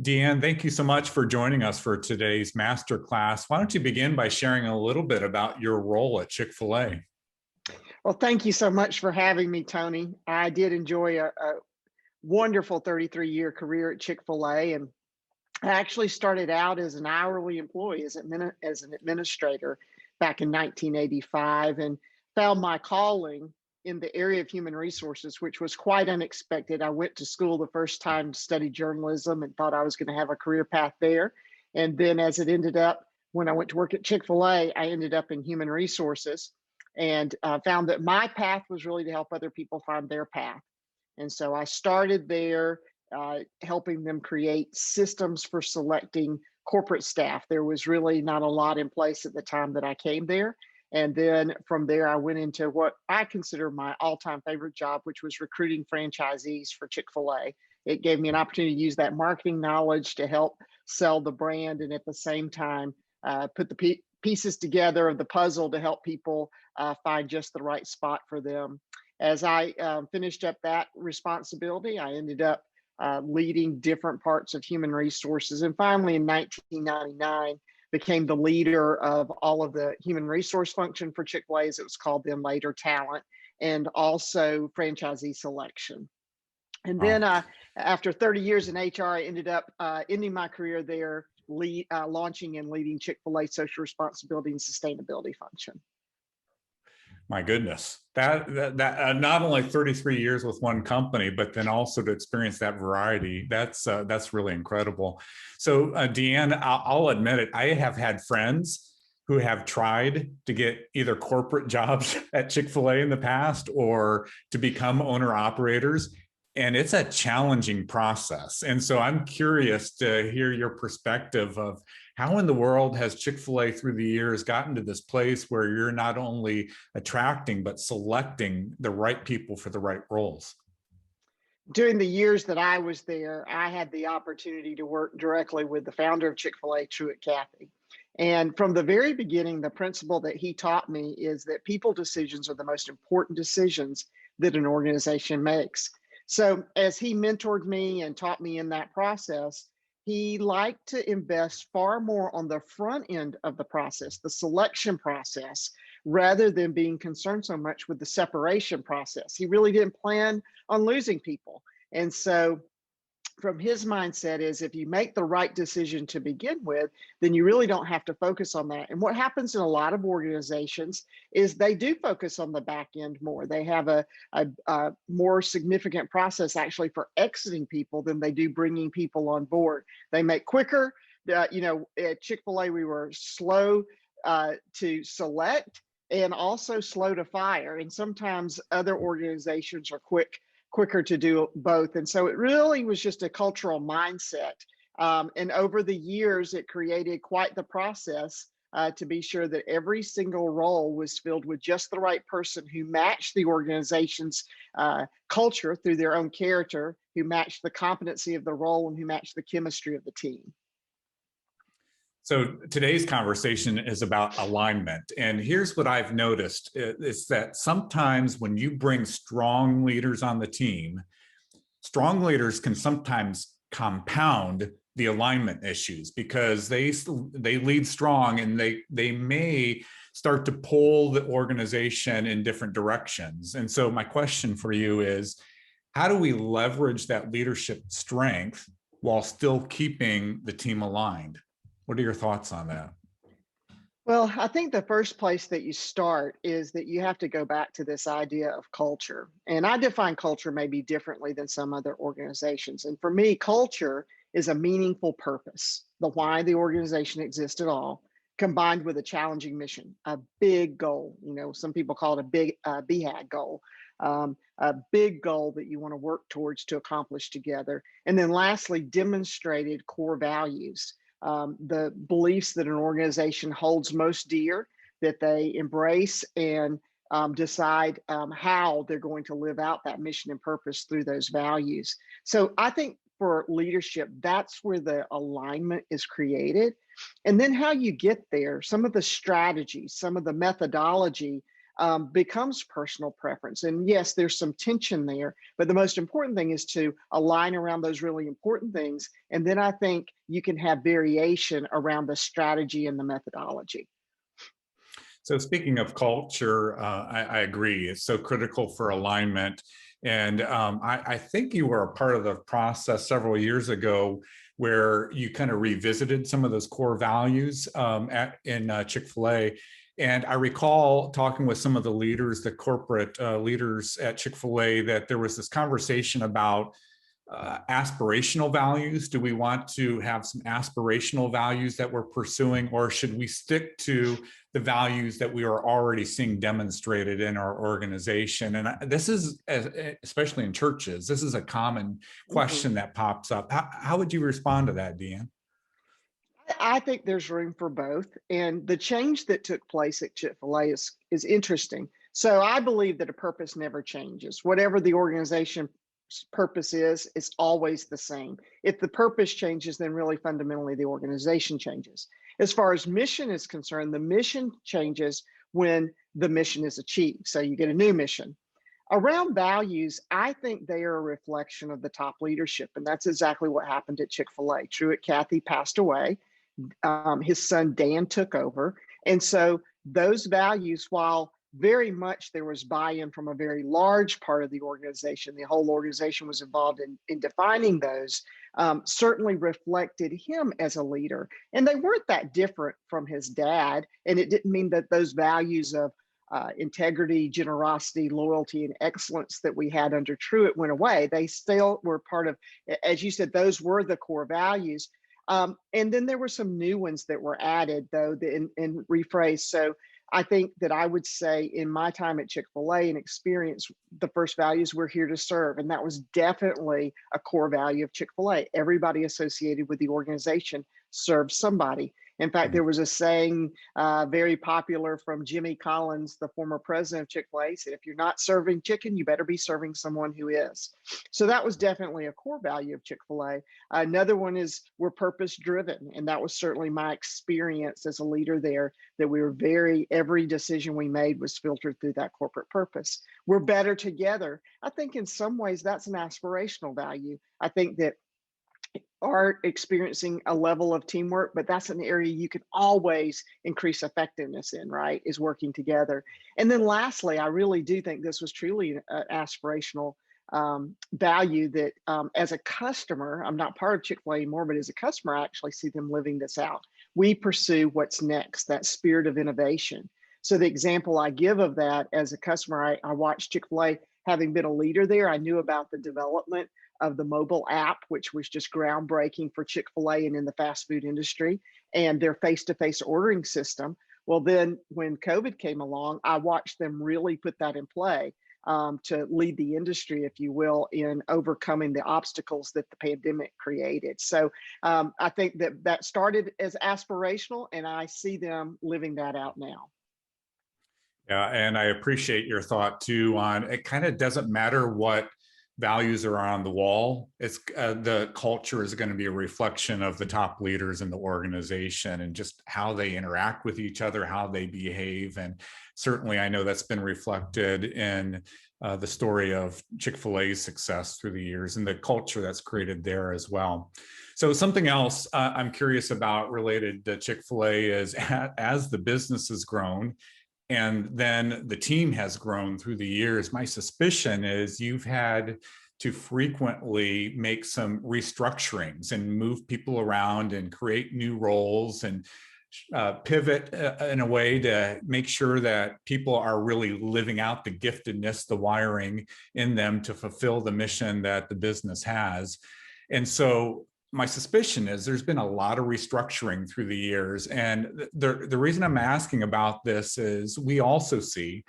Dee Ann, thank you so much for joining us for today's masterclass. Why don't you begin by sharing a little bit about your role at Chick-fil-A? Well, thank you so much for having me, Tony. I did enjoy a wonderful 33-year career at Chick-fil-A, and I actually started out as an hourly employee, as an administrator back in 1985, and found my calling in the area of human resources, which was quite unexpected. I went to school the first time to study journalism and thought I was going to have a career path there. And then, as it ended up, when I went to work at Chick-fil-A, I ended up in human resources and found that my path was really to help other people find their path. And so I started there, helping them create systems for selecting corporate staff. There was really not a lot in place at the time that I came there. And then from there, I went into what I consider my all time favorite job, which was recruiting franchisees for Chick-fil-A. It gave me an opportunity to use that marketing knowledge to help sell the brand, and at the same time, put the pieces together of the puzzle to help people find just the right spot for them. As I finished up that responsibility, I ended up leading different parts of human resources. And finally, in 1999, became the leader of all of the human resource function for Chick-fil-A, as it was called then later, talent, and also franchisee selection. And Wow. then after 30 years in HR, I ended up ending my career there, launching and leading Chick-fil-A social responsibility and sustainability function. My goodness, that not only 33 years with one company, but then also to experience that variety. That's really incredible. So, Dee Ann, I'll admit it. I have had friends who have tried to get either corporate jobs at Chick-fil-A in the past or to become owner operators. And it's a challenging process. And so I'm curious to hear your perspective of how in the world has Chick-fil-A through the years gotten to this place where you're not only attracting, but selecting the right people for the right roles? During the years that I was there, I had the opportunity to work directly with the founder of Chick-fil-A, Truett Cathy. And from the very beginning, the principle that he taught me is that people decisions are the most important decisions that an organization makes. So as he mentored me and taught me in that process, he liked to invest far more on the front end of the process, the selection process, rather than being concerned so much with the separation process. He really didn't plan on losing people. And so from his mindset is if you make the right decision to begin with, then you really don't have to focus on that. And what happens in a lot of organizations is they do focus on the back end more. They have a more significant process actually for exiting people than they do bringing people on board. They make quicker. At Chick-fil-A, we were slow to select and also slow to fire. And sometimes other organizations are quicker to do both. And so it really was just a cultural mindset. And over the years, it created quite the process to be sure that every single role was filled with just the right person who matched the organization's culture through their own character, who matched the competency of the role, and who matched the chemistry of the team. So today's conversation is about alignment. And here's what I've noticed is that sometimes when you bring strong leaders on the team, strong leaders can sometimes compound the alignment issues because they lead strong and they may start to pull the organization in different directions. And so my question for you is, how do we leverage that leadership strength while still keeping the team aligned? What are your thoughts on that? Well, I think the first place that you start is that you have to go back to this idea of culture. And I define culture maybe differently than some other organizations. And for me, culture is a meaningful purpose, the why the organization exists at all, combined with a challenging mission, a big goal. Some people call it a big BHAG goal, a big goal that you want to work towards to accomplish together. And then lastly, demonstrated core values. The beliefs that an organization holds most dear, that they embrace and decide how they're going to live out that mission and purpose through those values. So I think for leadership, that's where the alignment is created. And then how you get there, some of the strategies, some of the methodology becomes personal preference. And yes, there's some tension there, but the most important thing is to align around those really important things. And then I think you can have variation around the strategy and the methodology. So speaking of culture, I agree. It's so critical for alignment. And I think you were a part of the process several years ago where you kind of revisited some of those core values in Chick-fil-A. And I recall talking with some of the leaders, the corporate leaders at Chick-fil-A, that there was this conversation about aspirational values. Do we want to have some aspirational values that we're pursuing, or should we stick to the values that we are already seeing demonstrated in our organization? And this is, especially in churches, this is a common Mhm. question that pops up. How would you respond to that, Dee Ann? I think there's room for both. And the change that took place at Chick-fil-A is interesting. So I believe that a purpose never changes. Whatever the organization's purpose is, it's always the same. If the purpose changes, then really fundamentally the organization changes. As far as mission is concerned, the mission changes when the mission is achieved. So you get a new mission. Around values, I think they are a reflection of the top leadership. And that's exactly what happened at Chick-fil-A. Truett Cathy passed away. His son Dan took over. And so those values, while very much there was buy-in from a very large part of the organization, the whole organization was involved in defining those, certainly reflected him as a leader. And they weren't that different from his dad. And it didn't mean that those values of integrity, generosity, loyalty, and excellence that we had under Truett went away. They still were part of, as you said, those were the core values. And then there were some new ones that were added, though, and rephrased. So I think that I would say in my time at Chick-fil-A and experience, the first values, we're here to serve. And that was definitely a core value of Chick-fil-A. Everybody associated with the organization serves somebody. In fact, there was a saying very popular from Jimmy Collins, the former president of Chick-fil-A. He said, if you're not serving chicken, you better be serving someone who is. So that was definitely a core value of Chick-fil-A. Another one is we're purpose driven. And that was certainly my experience as a leader there, that we were every decision we made was filtered through that corporate purpose. We're better together. I think in some ways that's an aspirational value. I think that are experiencing a level of teamwork, but that's an area you can always increase effectiveness in, right? Is working together. And then lastly, I really do think this was truly an aspirational value that as a customer, I'm not part of Chick-fil-A anymore, but as a customer, I actually see them living this out. We pursue what's next, that spirit of innovation. So the example I give of that as a customer, I watched Chick-fil-A, having been a leader there, I knew about the development of the mobile app, which was just groundbreaking for Chick-fil-A and in the fast food industry, and their face-to-face ordering system. Well, then when COVID came along, I watched them really put that in play to lead the industry, if you will, in overcoming the obstacles that the pandemic created. So I think that started as aspirational, and I see them living that out now. Yeah, and I appreciate your thought too on it kind of doesn't matter what values are on the wall. It's the culture is going to be a reflection of the top leaders in the organization and just how they interact with each other, how they behave. And certainly I know that's been reflected in the story of Chick-fil-A's success through the years and the culture that's created there as well. So something else I'm curious about related to Chick-fil-A is as the business has grown, and then the team has grown through the years, my suspicion is you've had to frequently make some restructurings and move people around and create new roles and pivot in a way to make sure that people are really living out the giftedness, the wiring in them to fulfill the mission that the business has. And so my suspicion is there's been a lot of restructuring through the years. And the reason I'm asking about this is we also see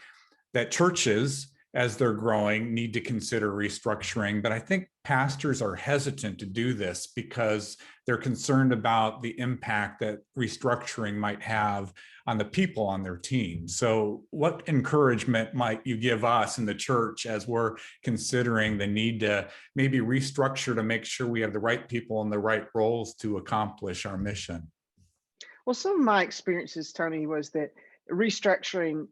that churches, as they're growing, need to consider restructuring. But I think pastors are hesitant to do this because they're concerned about the impact that restructuring might have on the people on their team. So what encouragement might you give us in the church as we're considering the need to maybe restructure to make sure we have the right people in the right roles to accomplish our mission? Well, some of my experiences, Tony, was that restructuring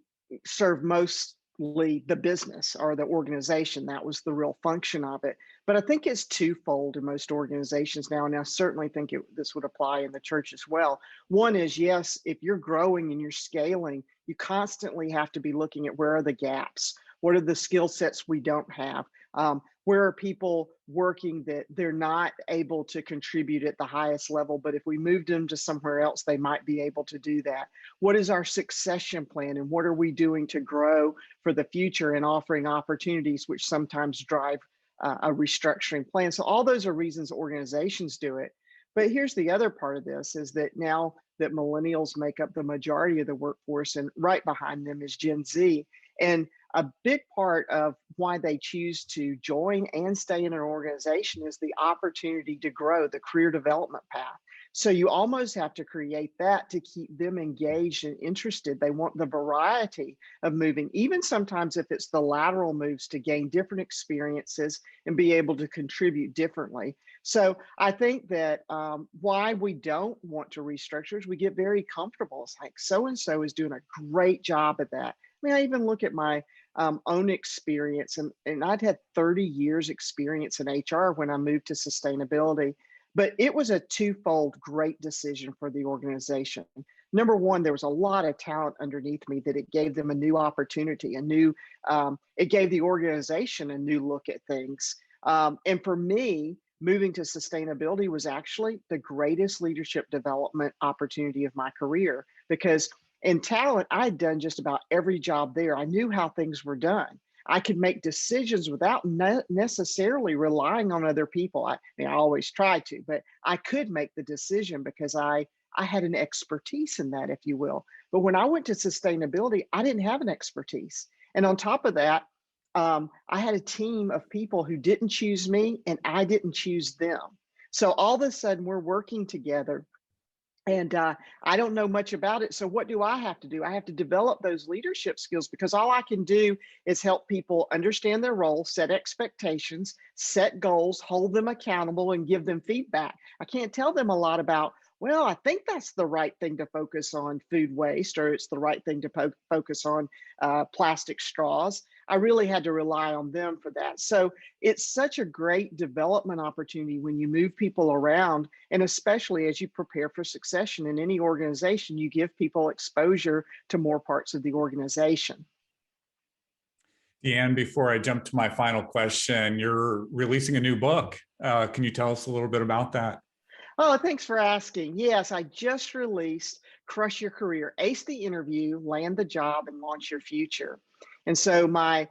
serve mostly the business or the organization. That was the real function of it. But I think it's twofold in most organizations now, and I certainly think this would apply in the church as well. One is, yes, if you're growing and you're scaling, you constantly have to be looking at where are the gaps? What are the skill sets we don't have? Where are people working that they're not able to contribute at the highest level, but if we moved them to somewhere else, they might be able to do that? What is our succession plan, and what are we doing to grow for the future and offering opportunities, which sometimes drive a restructuring plan? So all those are reasons organizations do it. But here's the other part of this is that now that millennials make up the majority of the workforce, and right behind them is Gen Z. And a big part of why they choose to join and stay in an organization is the opportunity to grow, the career development path. So you almost have to create that to keep them engaged and interested. They want the variety of moving, even sometimes if it's the lateral moves, to gain different experiences and be able to contribute differently. So I think that why we don't want to restructure is we get very comfortable. It's like so-and-so is doing a great job at that. I mean, I even look at my own experience, and I'd had 30 years experience in HR when I moved to sustainability, but it was a twofold great decision for the organization. Number one, there was a lot of talent underneath me that it gave them a new opportunity, it gave the organization a new look at things. And for me, moving to sustainability was actually the greatest leadership development opportunity of my career, because in talent, I had done just about every job there. I knew how things were done. I could make decisions without necessarily relying on other people. I mean, I always try to, but I could make the decision because I had an expertise in that, if you will. But when I went to sustainability, I didn't have an expertise. And on top of that, I had a team of people who didn't choose me and I didn't choose them. So all of a sudden, we're working together. And I don't know much about it. So what do I have to do? I have to develop those leadership skills, because all I can do is help people understand their role, set expectations, set goals, hold them accountable, and give them feedback. I can't tell them a lot about, well, I think that's the right thing to focus on food waste, or it's the right thing to focus on plastic straws. I really had to rely on them for that. So it's such a great development opportunity when you move people around, and especially as you prepare for succession in any organization, you give people exposure to more parts of the organization. Dee Ann, before I jump to my final question, you're releasing a new book. Can you tell us a little bit about that? Oh, thanks for asking. Yes, I just released Crush Your Career, Ace the Interview, Land the Job, and Launch Your Future. And so my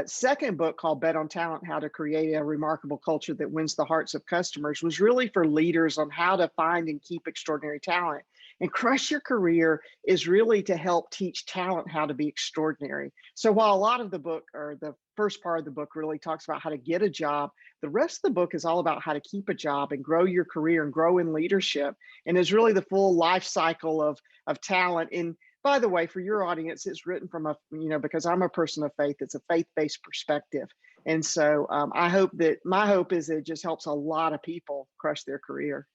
second book, called Bet on Talent, How to Create a Remarkable Culture That Wins the Hearts of Customers, was really for leaders on how to find and keep extraordinary talent. And Crush Your Career is really to help teach talent how to be extraordinary. So while a lot of the book, or the first part of the book, really talks about how to get a job, the rest of the book is all about how to keep a job and grow your career and grow in leadership, and is really the full life cycle of talent. And by the way, for your audience, it's written from because I'm a person of faith, it's a faith-based perspective. And so I hope that my hope is it just helps a lot of people crush their career.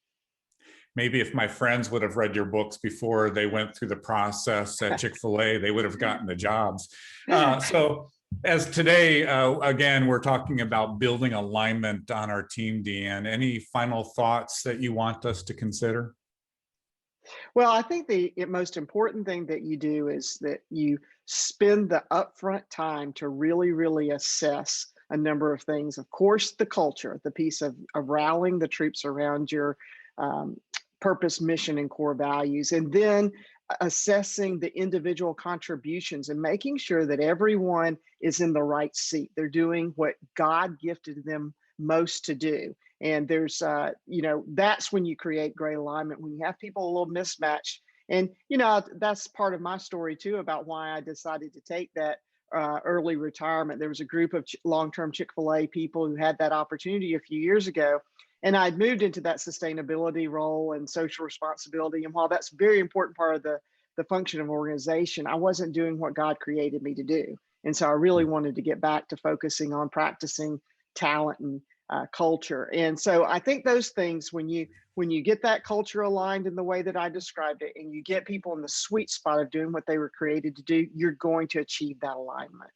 Maybe if my friends would have read your books before they went through the process at Chick-fil-A, they would have gotten the jobs. So as today, again, we're talking about building alignment on our team, Dee Ann. Any final thoughts that you want us to consider? Well, I think the most important thing that you do is that you spend the upfront time to really, really assess a number of things. Of course, the culture, the piece of rallying the troops around your purpose, mission, and core values, and then assessing the individual contributions and making sure that everyone is in the right seat. They're doing what God gifted them most to do. And there's, that's when you create great alignment, when you have people a little mismatched. And, that's part of my story too, about why I decided to take that early retirement. There was a group of long-term Chick-fil-A people who had that opportunity a few years ago. And I'd moved into that sustainability role and social responsibility. And while that's a very important part of the function of organization, I wasn't doing what God created me to do. And so I really wanted to get back to focusing on practicing talent and culture. And so I think those things, when you get that culture aligned in the way that I described it, and you get people in the sweet spot of doing what they were created to do, you're going to achieve that alignment.